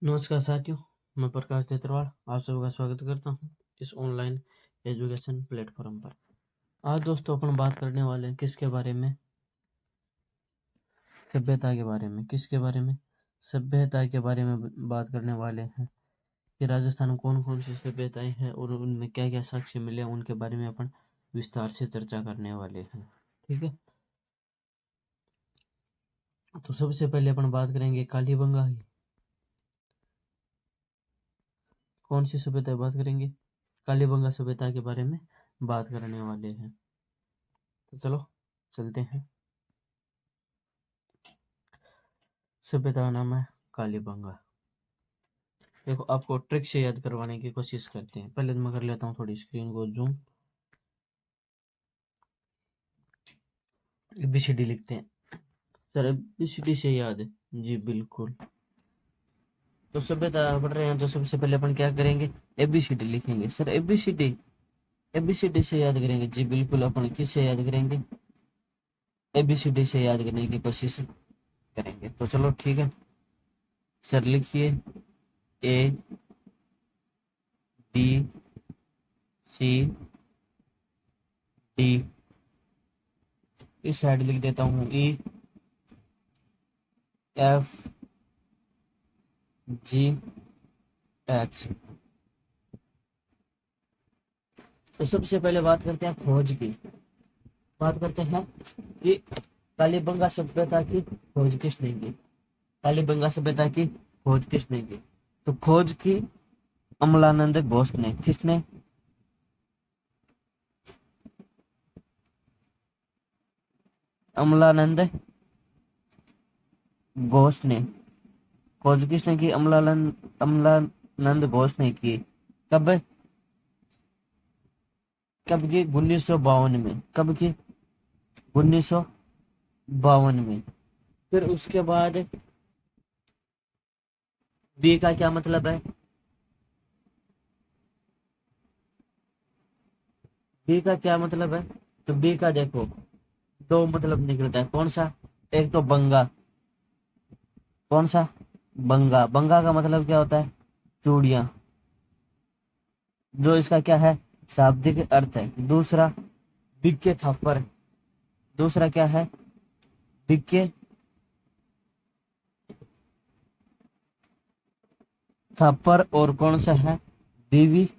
नमस्कार साथियों, मैं प्रकाश तेतरवाल आप सबका स्वागत करता हूं इस ऑनलाइन एजुकेशन प्लेटफॉर्म पर। आज दोस्तों अपन बात करने वाले हैं किसके बारे में? सभ्यता के बारे में। किसके बारे में? सभ्यता के बारे में बात करने वाले हैं कि राजस्थान में कौन कौन सी सभ्यताएं हैं और उनमें क्या क्या साक्ष्य मिले, उनके बारे में अपन विस्तार से चर्चा करने वाले हैं। ठीक है, तो सबसे पहले अपन बात करेंगे कालीबंगा की। कौन सी सभ्यता बात करेंगे? कालीबंगा सभ्यता के बारे में बात करने वाले हैं। तो चलो चलते हैं। सभ्यता का नाम है कालीबंगा। देखो, आपको ट्रिक से याद करवाने की कोशिश करते हैं। पहले तो मैं कर लेता हूँ थोड़ी स्क्रीन को जूम। एबीसीडी लिखते हैं सर, एबीसीडी से याद है जी, बिल्कुल। तो सभ्यता पढ़ रहे हैं तो सबसे पहले अपन क्या करेंगे? एबीसीडी लिखेंगे। सर एबीसीडी, एबीसीडी से याद करेंगे जी, बिल्कुल। अपन किससे याद करेंगे? एबीसीडी से याद करने की कोशिश करेंगे। तो चलो ठीक है सर, लिखिए ए बी सी डी। इस साइड लिख देता हूँ ई एफ जी एच। तो सबसे पहले बात करते हैं खोज की। बात करते हैं कि कालीबंगा सभ्यता की खोज किसने की? कालीबंगा सभ्यता की खोज किसने की? तो खोज की अमलानंद घोष ने। किसने? अमलानंद घोष ने। खोज किसने की? अमलानंद घोष ने की। कब? कब की? 1952 में। कब की? 1952 में। फिर उसके बाद बी का क्या मतलब है? बी का क्या मतलब है? तो बी का देखो दो मतलब निकलता है। कौन सा? एक तो बंगा। कौन सा? बंगा। बंगा का मतलब क्या होता है? चूड़ियां। जो इसका क्या है? शाब्दिक अर्थ है। दूसरा बिक्के थप्पड़। दूसरा क्या है? बिक्के थप्पड़। और कौन सा है? बीवी,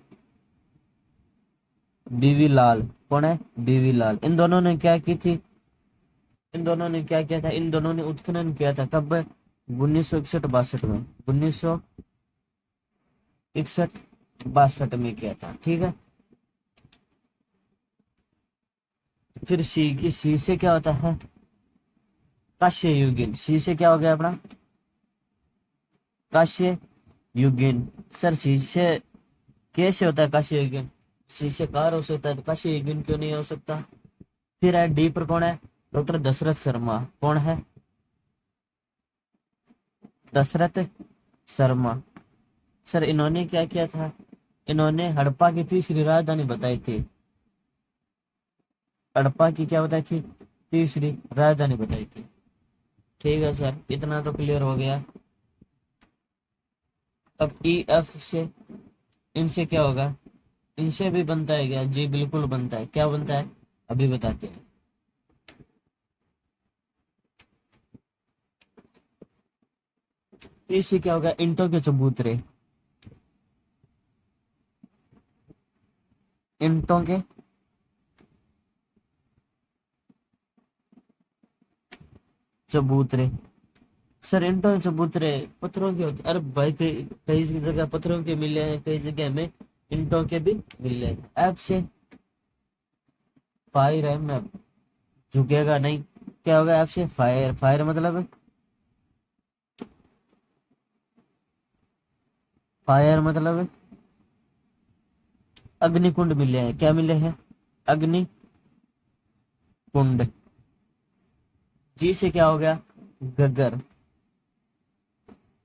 बीवी लाल। कौन है? बीवी लाल। इन दोनों ने क्या की थी? इन दोनों ने क्या किया था? इन दोनों ने उत्खनन किया था। कब? 1961-62 में। 1961-62 में किया था। ठीक है। फिर सी की, सी से क्या होता है? काश्य युगीन। सी से क्या हो गया अपना? काश्य युगीन। सर सी से कैसे होता है काश्य युगीन? सी से कार हो सकता है तो काश्य युगीन क्यों नहीं हो सकता? फिर है डी पर कौन है? डॉक्टर दशरथ शर्मा। कौन है? दशरथ शर्मा। सर इन्होंने क्या किया था? इन्होंने हड़प्पा की तीसरी राजधानी बताई थी। हड़प्पा की क्या बताई थी? तीसरी राजधानी बताई थी। ठीक है सर, इतना तो क्लियर हो गया। अब ई एफ से, इनसे क्या होगा? इनसे भी बनता है क्या? जी बिल्कुल बनता है। क्या बनता है अभी बताते हैं। इससे क्या होगा? इंटों के चबूतरे। इंटों के चबूतरे। सर इंटों के चबूतरे पत्थरों के होते? अरे भाई, कई कई जगह पत्थरों के मिले हैं, कई जगह में इंटों के भी मिले हैं। ऐप से फायर है, मैं झुकेगा नहीं। क्या होगा? ऐप से फायर। फायर मतलब, फायर मतलब अग्निकुंड मिले हैं। क्या मिले हैं? अग्नि कुंड। जी से क्या हो गया? गगर।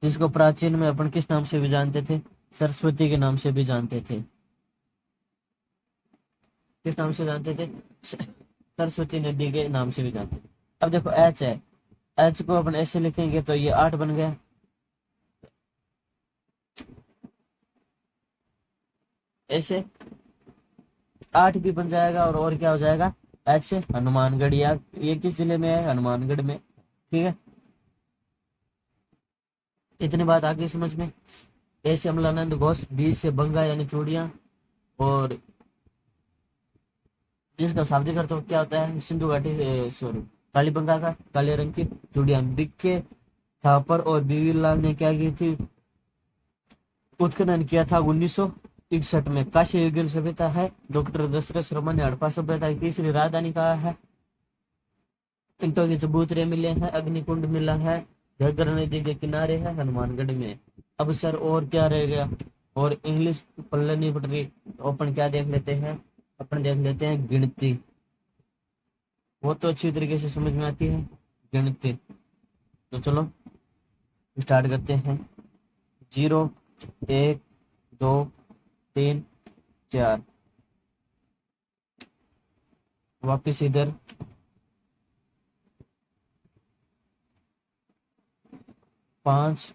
जिसको प्राचीन में अपन किस नाम से भी जानते थे? सरस्वती के नाम से भी जानते थे। किस नाम से जानते थे? सरस्वती नदी के नाम से भी जानते थे। अब देखो एच है। एच को अपन ऐसे लिखेंगे तो ये 8 बन गया। ऐसे 8 भी बन जाएगा, और क्या हो जाएगा, एच हनुमानगढ़। या ये किस जिले में है, हनुमानगढ़ में, ठीक है। इतनी बात आगे समझ में। ए से अमलानंद घोष, बी से बंगा यानी चूड़ियां, और जिसका शाब्दिक अर्थ क्या होता है, सिंधु घाटी, सॉरी, कालीबंगा का, काले रंग की चूड़ियां। बिक्के थापर और बीवी लाल ने क्या की थी, उत्खनन किया था 1961 में। काशी युगीन सभ्यता है, डॉक्टर दशरथ शर्मा ने हड़प्पा सभ्यता की तीसरी राजधानी कहा है। ईंटों के चबूतरे मिले हैं, अग्निकुंड मिला है, घग्गर नदी के किनारे है, हनुमानगढ़ में। अब सर और क्या रह गया, और इंग्लिश पल्ले नहीं पड़ रही, तो अपन क्या देख लेते हैं, अपन देख लेते हैं गिनती। वो तो अच्छी तरीके से समझ में आती है गिनती। तो चलो स्टार्ट करते हैं। 0, 1, 2, 3, 4, वापिस इधर, 5,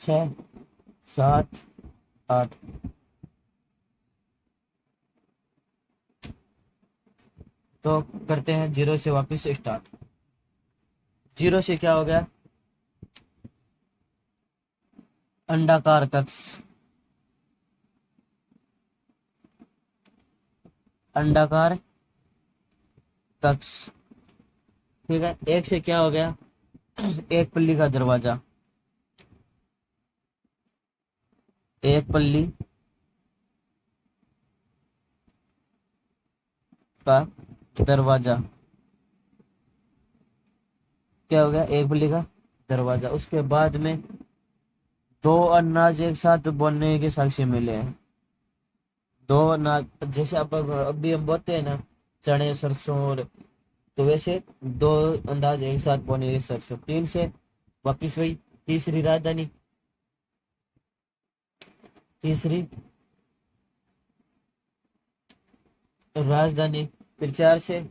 6, 7, 8। तो करते हैं 0 से वापिस स्टार्ट। 0 से क्या हो गया, अंडाकार कक्ष, अंडाकार कक्ष, ठीक है। 1 से क्या हो गया, एक पल्ली का दरवाजा, एक पल्ली का दरवाजा, क्या हो गया, एक पल्ली का दरवाजा। उसके बाद में 2 अनाज एक साथ बोने के साक्ष्य मिले हैं। 2 अनाज, जैसे अब अभी हम बोते हैं ना चने सरसों, और तो वैसे 2 अंदाज एक साथ बोने के सरसों। 3 से वापिस वही, तीसरी राजधानी, तीसरी राजधानी। फिर 4 से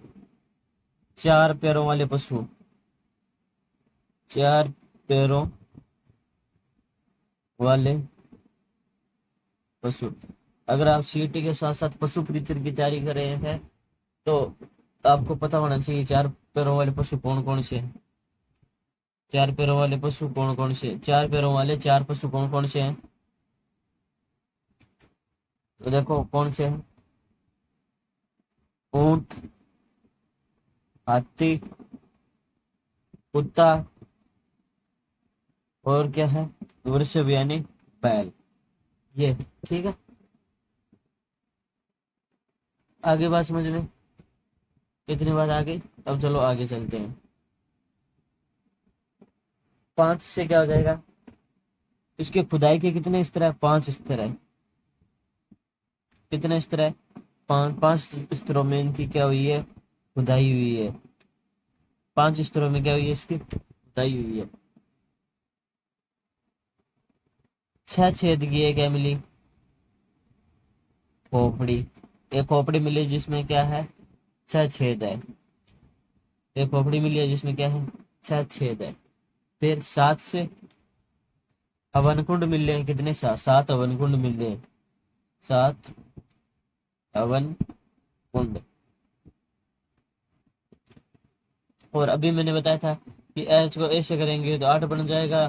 4 पैरों वाले पशु, 4 पैरों वाले पशु। अगर आप सीटी के साथ साथ पशु परिचर की तैयारी कर रहे हैं, तो आपको पता होना चाहिए 4 पैरों वाले पशु कौन कौन से हैं। 4 पैरों वाले पशु कौन कौन से, 4 पैरों वाले 4 पशु कौन कौन से हैं, तो देखो कौन से हैं, ऊंट, हाथी, कुत्ता, और क्या है, वृषभ यानी बैल। ये ठीक है, आगे बात समझ में, इतनी बात आगे। अब चलो आगे चलते हैं। 5 से क्या हो जाएगा, इसके खुदाई के कितने स्तर है, 5 स्तर है। कितने स्तर है, 5 स्तरों में इनकी क्या हुई है, खुदाई हुई है। 5 स्तरों में क्या हुई है, इसकी खुदाई हुई है। 6 छेद की क्या मिली, खोपड़ी। एक खोपड़ी मिली जिसमें क्या है, 6 छेद है। एक खोपड़ी मिली है जिसमें क्या है, 6 छेद है। फिर 7 से हवन कुंड मिल रहे हैं, कितने, 7 हवन कुंड मिल रहे हैं, 7 हवन कुंड। और अभी मैंने बताया था कि एच को ऐसे करेंगे तो 8 बन जाएगा,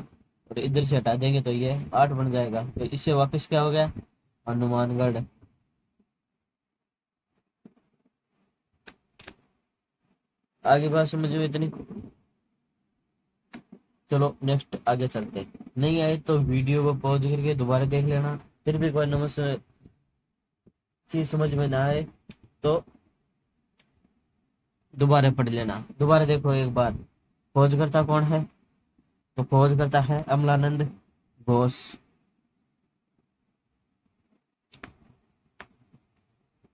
और इधर से हटा देंगे तो ये 8 बन जाएगा। तो इससे वापस क्या हो गया, हनुमानगढ़। आगे बात समझ में इतनी। चलो नेक्स्ट आगे चलते हैं। नहीं आए तो वीडियो को पॉज करके दोबारा देख लेना। फिर भी कोई नमस्ते चीज समझ में ना आए तो दोबारा पढ़ लेना, दोबारा देखो एक बार। खोजकर्ता कौन है, तो खोजकर्ता है अमलानंद घोष।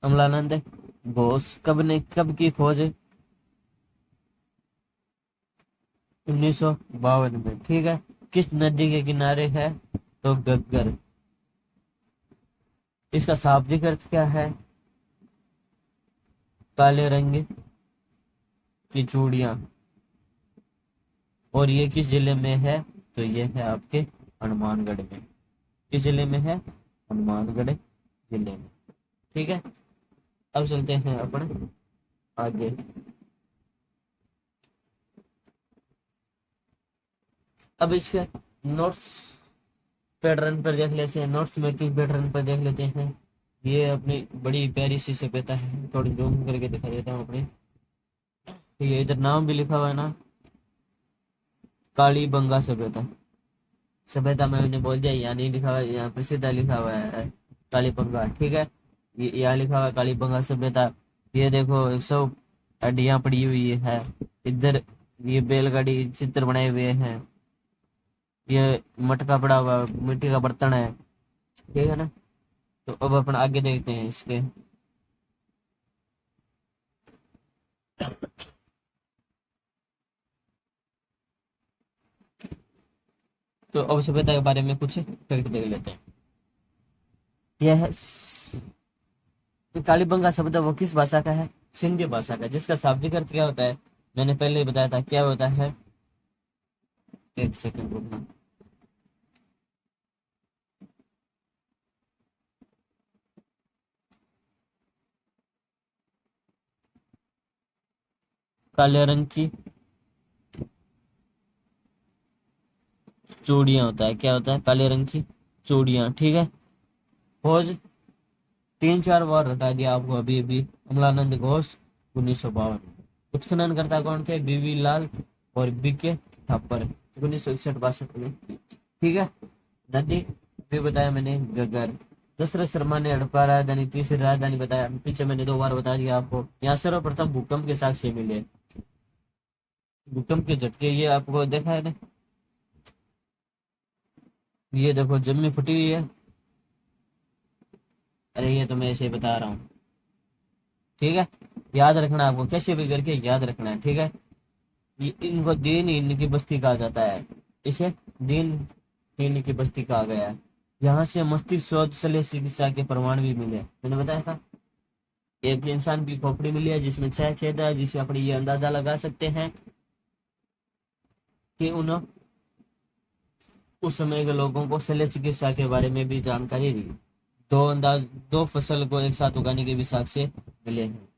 अमलानंद घोष कब की खोज, 1952 में, ठीक है। किस नदी के किनारे है, तो गग्गर। इसका शाब्दिक अर्थ क्या है, काले रंग की चूड़ियां। और ये किस जिले में है, तो ये है आपके हनुमानगढ़ में। किस जिले में है? हनुमानगढ़ जिले में। ठीक है, अब चलते हैं अपन आगे। अब इसके नोट्स पैटर्न पर देख लेते हैं, नोट्स मेकिंग पैटर्न पर देख लेते हैं। ये अपनी बड़ी प्यारी सी सभ्यता है, थोड़ी जूम करके दिखा देता हूँ अपने। ये इधर नाम भी लिखा हुआ है ना, कालीबंगा सभ्यता। सभ्यता में मैंने बोल दिया, यहाँ नहीं लिखा हुआ है, यहाँ प्रसिद्ध लिखा हुआ है कालीबंगा। ठीक है, ये यहाँ लिखा हुआ है कालीबंगा सभ्यता। ये देखो 100 हड्डियां पड़ी हुई है इधर। ये बैलगाड़ी चित्र बनाए हुए हैं। ये मटका पड़ा हुआ मिट्टी का बर्तन है। ठीक है ना, तो अब अपन आगे देखते हैं इसके। तो अब सभ्यता के बारे में कुछ फैक्ट देख लेते हैं। यह है कालीबंगा शब्द वो किस भाषा का है? सिंधी भाषा का, जिसका शाब्दिक अर्थ क्या होता है मैंने पहले ही बताया था, क्या होता है। एक सेकंड रुकना। काले रंग की चूड़ियां होता है, क्या होता है? काले रंग की चूड़ियां। ठीक है, खोज 3-4 बार हटा दिया आपको अभी अभी। अमलानंद घोष 1952। उत्खनन करता कौन थे? बीवी लाल और बीके थापर 1961-62 में। ठीक है, नदी भी बताया मैंने गगर। दशरथ शर्मा ने हड़प्पा राजधानी, तीसरी राजधानी बताया पीछे मैंने 2 बार बता दिया आपको। यहाँ सर्वप्रथम भूकंप के साक्ष्य मिले, भूकंप के झटके। ये आपको देखा है ना, ये देखो जमीन फटी हुई है। अरे ये तो मैं ऐसे ही बता रहा हूँ। ठीक है, याद रखना आपको, कैसे भी करके याद रखना है। ठीक है, इनको दीन इनकी बस्ती कहा जाता है, इसे दीन इनकी बस्ती कहा गया है। यहाँ से मस्तिष्क शोध शल्य चिकित्सा के प्रमाण भी मिले, मैंने बताया था। एक इंसान की खोपड़ी मिली है जिसमें 6 छेद है, जिससे अपनी ये अंदाजा लगा सकते हैं कि उस समय के लोगों को शल्य चिकित्सा के बारे में भी जानकारी दी। दो फसल को एक साथ उगाने के भी साक्ष्य मिले हैं।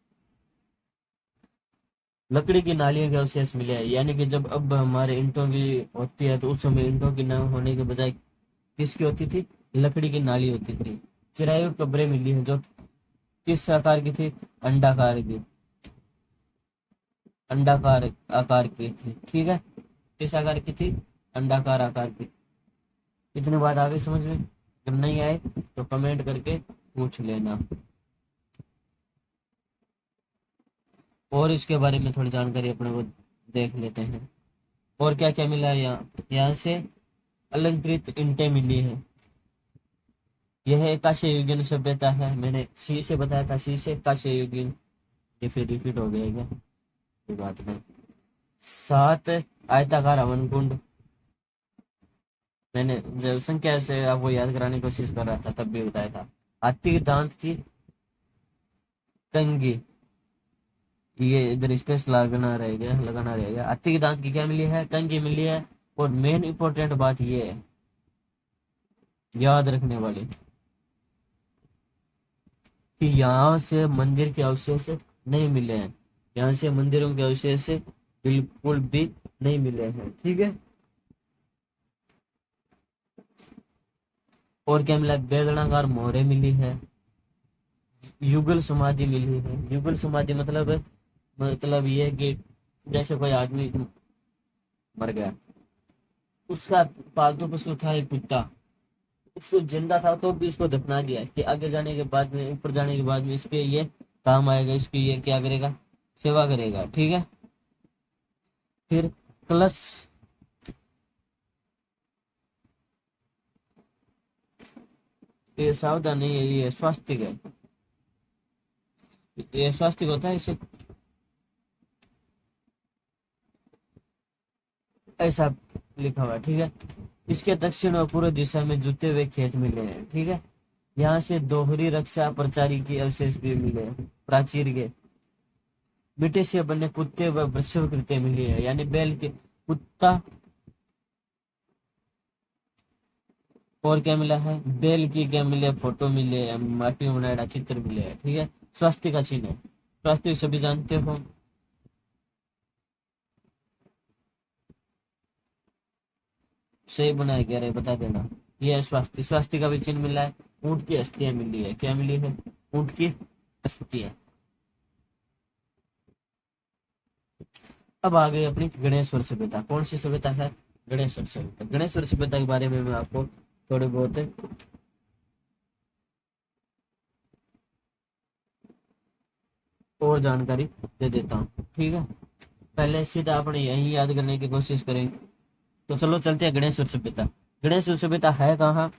लकड़ी की नालियों के अवशेष मिले हैं, यानी कि जब अब हमारे ईंटों की होती है तो उस समय ईंटों की न होने के बजाय किसकी होती थी? लकड़ी की नाली होती थी। चिरायु कब्रें मिली है जो किस आकार की थी? अंडाकार की, अंडाकार आकार की थी। ठीक है, किस आकार की थी? अंडाकार आकार की। इतने बात आ गई समझ में? अगर नहीं आए तो कमेंट करके पूछ लेना। और इसके बारे में थोड़ी जानकारी अपने को देख लेते हैं। और क्या क्या मिला है यहाँ से अलंकृत ईंटें मिली है। यह एक कांस्य युगीन सभ्यता है, मैंने सी से बताया था, सी से कांस्य युगीन। ये फिर रिपीट हो गया क्या? कोई बात नहीं। 7 आयताकार हवन कुंड, मैंने जब संख्या से आपको याद कराने की कोशिश कर रहा था तब भी बताया था। हाथी के दांत की कंघी, ये इधर स्पेस लगाना रहेगा। हाथी के दांत की क्या मिली है? कंघी मिली है। और मेन इंपॉर्टेंट बात ये है याद रखने वाली, कि यहाँ से मंदिर के अवशेष नहीं मिले हैं। यहाँ से मंदिरों के अवशेष बिल्कुल भी नहीं मिले हैं। ठीक है, और क्या मिला? बेलनाकार मोहरे मिली है, युगल समाधि मिली है। युगल समाधि मतलब ये है कि जैसे कोई आदमी मर गया, उसका पालतू पशु था एक कुत्ता, उसको जिंदा था तो भी उसको दफना दिया कि आगे जाने के बाद में, ऊपर जाने के बाद में इसके ये काम आएगा, इसकी ये क्या करेगा? सेवा करेगा। ठीक है, फिर कलश, ये सावधान नहीं है, ये स्वास्तिक है, ये स्वास्तिक होता है, इसे ऐसा लिखा हुआ है। ठीक है, इसके दक्षिण और पूर्व दिशा में जुते हुए खेत मिले हैं। ठीक है, यहाँ से दोहरी रक्षा प्रचारी की अवशेष भी मिले हैं। प्राचीर के मिट्टी से बने कुत्ते व वृषभ कृत्य मिली है, यानी बैल के कुत्ता और क्या मिला है, बेल की क्या मिले, फोटो मिले, माटी में बनाया चित्र मिले है, ठीक है। स्वास्थ्य का चिन्ह है, स्वास्थ्य सभी जानते हो। सही बनाया गया रे, बता देना। ये है स्वास्थ्य, स्वास्थ्य का भी चिन्ह मिला है। ऊंट की अस्थियां मिली है, क्या मिली है, ऊंट की अस्थियां। अब आ गई अपनी गणेश्वर सभ्यता। कौन सी सभ्यता है, गणेश्वर सभ्यता। गणेश्वर सभ्यता के बारे में मैं आपको थोड़े बहुत और जानकारी दे देता हूँ, ठीक है। पहले सीधा अपने यही याद करने की कोशिश करेंगे। तो चलो चलते हैं गणेश्वर सभ्यता। गणेश्वर सभ्यता है कहाँ,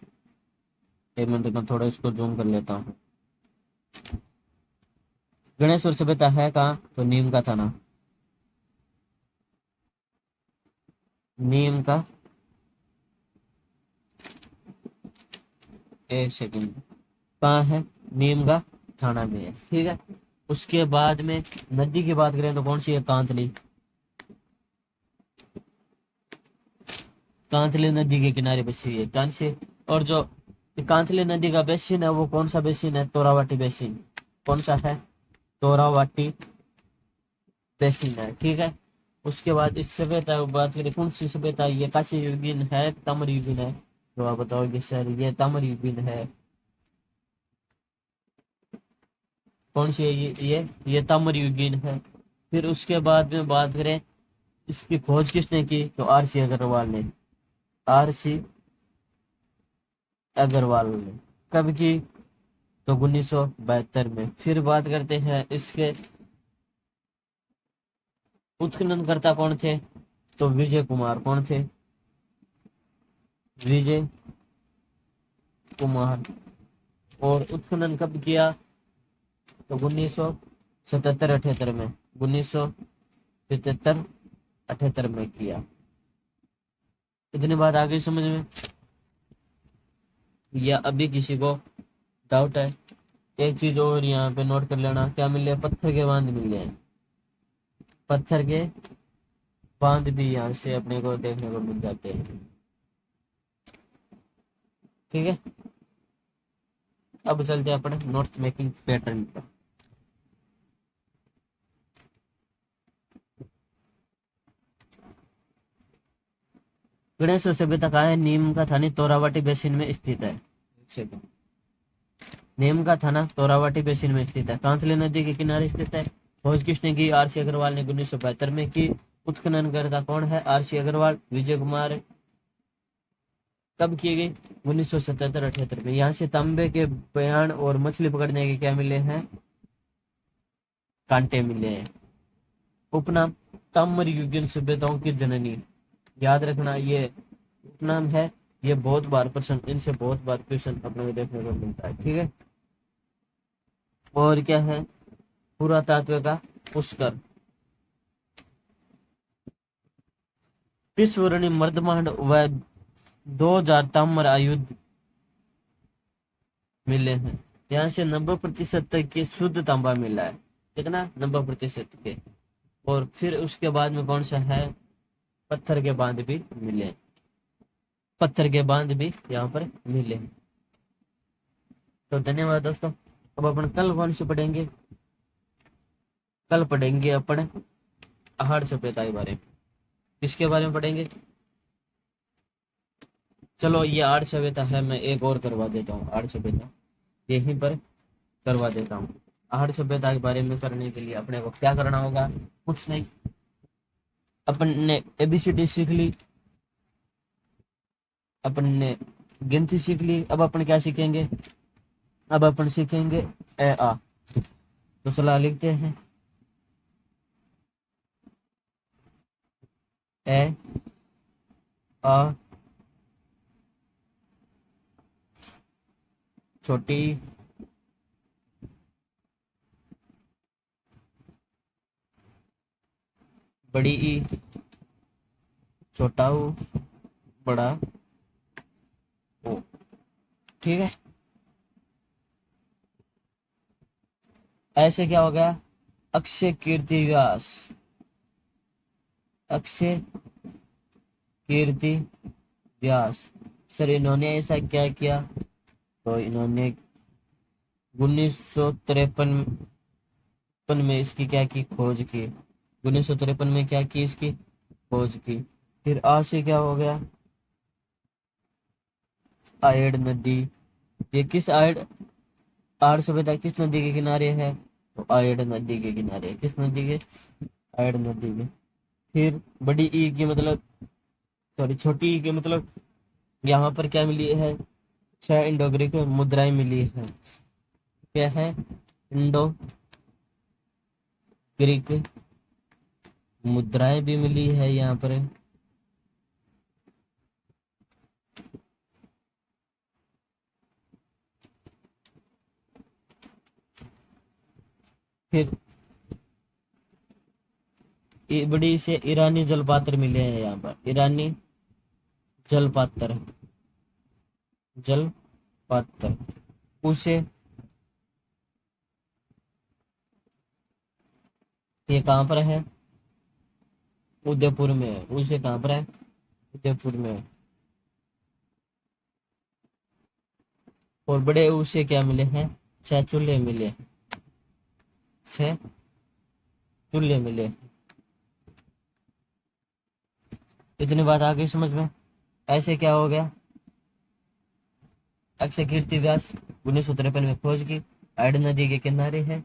एक मिनट में थोड़ा इसको जूम कर लेता हूँ। गणेश्वर सभ्यता है कहाँ, तो नीम का थाना, नीम का, एक सेकंड, कहाँ है, नीम का थाना में है, ठीक है। उसके बाद में नदी की बात करें तो कौन सी है, कांतली, कांतली नदी के किनारे बसी हुई है, कौन सी। और जो कांतली नदी का बेसिन है वो कौन सा बेसिन है, तोरावाटी बेसिन। कौन सा है, तोरावाटी बेसिन है, ठीक है। उसके बाद इस सभ्यता की बात करें, कौन सी सभ्यता, ये काशी युगीन है, ताम्र युगीन है, तो आप बताओगे सर ये ताम्र युगीन है। कौन सी है, ये ताम्र युगीन है। फिर उसके बाद में बात करें, इसकी खोज किसने की, तो आर सी अग्रवाल ने, आर सी अग्रवाल ने। कब की, तो 1972 में। फिर बात करते हैं इसके उत्खननकर्ता कौन थे, तो विजय कुमार। कौन थे, विजय कुमार। और उत्खनन कब किया, तो 1977-78 में, 1977-78 में किया। इतनी बात आ गई समझ में, या अभी किसी को डाउट है। एक चीज और यहाँ पे नोट कर लेना, क्या मिले, पत्थर के बांध मिले हैं, पत्थर के बांध भी यहाँ से अपने को देखने को मिल जाते हैं, ठीक है। अब चलते हैं अपने नोट्स मेकिंग पैटर्न पर। गणेश सभ्यता कहाँ है, नीम का थानी तोरावाटी बेसिन में स्थित है। नीम का थाना तोरावाटी बेसिन में स्थित है, कांतली नदी के किनारे स्थित है। खोज किसने की, आर सी अग्रवाल ने 1972 में की। उत्खननकर्ता कौन है, आर सी अग्रवाल, विजय कुमार। कब की गई, 1977-78 में। यहाँ से तांबे के बयान और मछली पकड़ने के क्या मिले हैं, कांटे मिले हैं। उपनाम, ताम्र युगीन सभ्यताओं की जननी। याद रखना ये उपनाम है, ये बहुत बार प्रश्न, इनसे बहुत बार क्वेश्चन अपने को देखने को मिलता है, ठीक है। और क्या है, पुरातत्व का पुष्कर, विस्वरणी मर्दमांड व 2000 ताम्र आयुध मिले हैं। यहाँ से 90% तक के शुद्ध तांबा मिला है, कितना, 90% के। और फिर उसके बाद में कौन सा है, पत्थर के बांध भी मिले, पत्थर के बांध भी यहाँ पर मिले। तो धन्यवाद दोस्तों। अब अपन कल कौन से पढ़ेंगे, कल पढ़ेंगे अपन आहड़ सभ्यता के बारे में। किसके बारे में पढ़ेंगे, चलो ये आड़ सभ्यता है, मैं एक और करवा देता हूँ, आड़ सभ्यता यहीं पर करवा देता हूँ। आहड़ सभ्यता के बारे में करने के लिए अपने को क्या करना होगा, कुछ नहीं। अपन ने एबीसीडी सीख ली, अपन ने गिनती सीख ली। अब अपन क्या सीखेंगे, अब अपन सीखेंगे ए आ। तो चला लिखते हैं, ए आ, छोटी बड़ी ई, छोटा ऊ, बड़ा ओ, ठीक है। ऐसे क्या हो गया, अक्षय कीर्ति व्यास, अक्षय कीर्ति व्यास सर इन्होंने ऐसा क्या किया, तो इन्होंने 1953 में इसकी क्या की खोज की, 1953 में क्या की, इसकी खोज की। फिर आ से क्या हो गया, आयड नदी। ये किस आयड, आर्य सभ्यता किस नदी के किनारे है, तो आयड नदी के किनारे। किस नदी के, आयड नदी के। फिर बड़ी ई की मतलब, सॉरी छोटी ई की मतलब, यहाँ पर क्या मिली है, 6 इंडो ग्रीक मुद्राएं मिली है। क्या है, इंडो ग्रीक मुद्राएं भी मिली है यहाँ पर। फिर बड़ी से ईरानी जलपात्र मिले हैं यहाँ पर, ईरानी जलपात्र, जलपात्र। उसे, ये कहाँ पर है, उदयपुर में है। उसे कहाँ पर है, उदयपुर में है। और बड़े उसे क्या मिले हैं, 6 चूल्हे मिले, 6 चूल्हे मिले। इतनी बात आ गई समझ में। ऐसे क्या हो गया, अक्षय कीर्ति व्यास 1953 में खोज की, आयड नदी के किनारे है,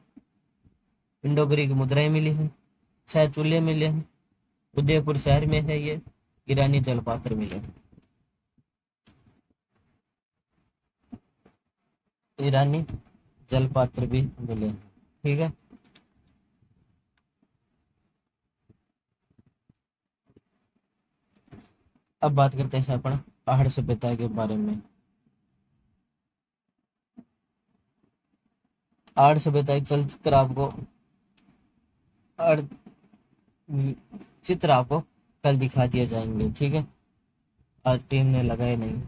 इंडो ग्रीक मुद्राएं मिली है, 6 चूल्हे मिले हैं, उदयपुर शहर में है ये, ईरानी जलपात्र मिले हैं। ईरानी जलपात्र भी मिले हैं, ठीक है। अब बात करते हैं अपन आहड़ सभ्यता के बारे में। आहड़ सभ्यता एक चलचित्र आपको, चित्र आपको कल दिखा दिए जाएंगे, ठीक है। आज टीम ने लगाए नहीं।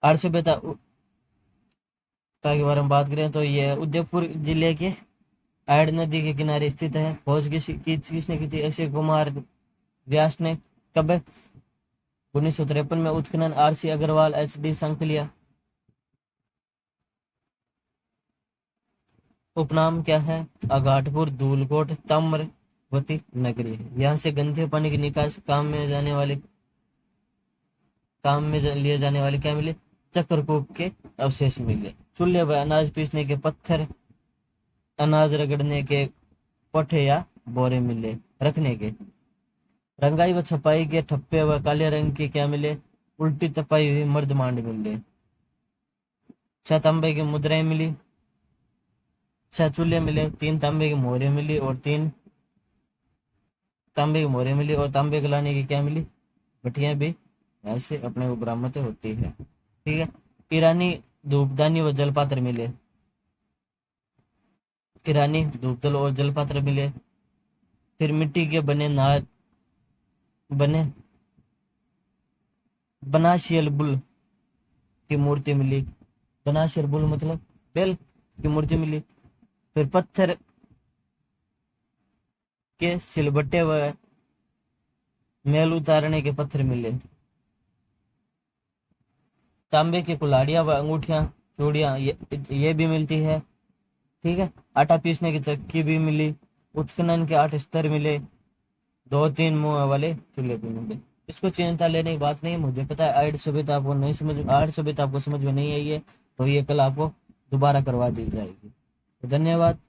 आहड़ सभ्यता के बारे में बात करें तो ये उदयपुर जिले के आयड नदी के किनारे स्थित है। खोज किसने की थी, अक्षय कुमार व्यास ने। कब, 1953 में। उत्खनन आरसी अग्रवाल, एचडी सांखलिया। उपनाम क्या है, अगाटपुर, धूलकोट, ताम्रवती नगरी है। यहाँ से गंदे पानी की निकास काम में लिए जाने वाले क्या मिले, चक्रकूप के अवशेष मिले। चूल्हे पर अनाज पीसने के पत्थर, अनाज रगड़ने के पट्टे या बोरे मिले रखने के। रंगाई व छपाई के ठप्पे व काले रंग के क्या मिले, उल्टी तपाई हुई मर्दमांड मिले। 6 तांबे की मुद्राएं मिली, 6 चूल्हे मिले, 3 तांबे की मोहरें मिली और 3 तांबे की मोहरें मिली और तांबे के लाने की क्या मिली, भट्टियां भी ऐसे अपने को बरामद होती है, ठीक है। ईरानी धूपदानी व जलपात्र मिले, ईरानी धूपदल और जलपात्र मिले। फिर मिट्टी के बने बनाशियल बुल की मूर्ति मिली, बनाशियल बुल मतलब बैल की मूर्ति मिली। फिर पत्थर के सिलबट्टे व मैल उतारने के पत्थर मिले। तांबे की कुल्हाड़ियां व अंगूठियां, चूड़ियां ये भी मिलती है, ठीक है। आटा पीसने की चक्की भी मिली। उत्खनन के 8 स्तर मिले। 2-3 मुंह वाले चूल्हे भी मिले। इसको चिंता लेने की बात नहीं है, मुझे पता है आयड सभ्यता आपको नहीं समझ, आयड सभ्यता आपको समझ में नहीं आई है, तो ये कल आपको दोबारा करवा दी जाएगी। तो धन्यवाद।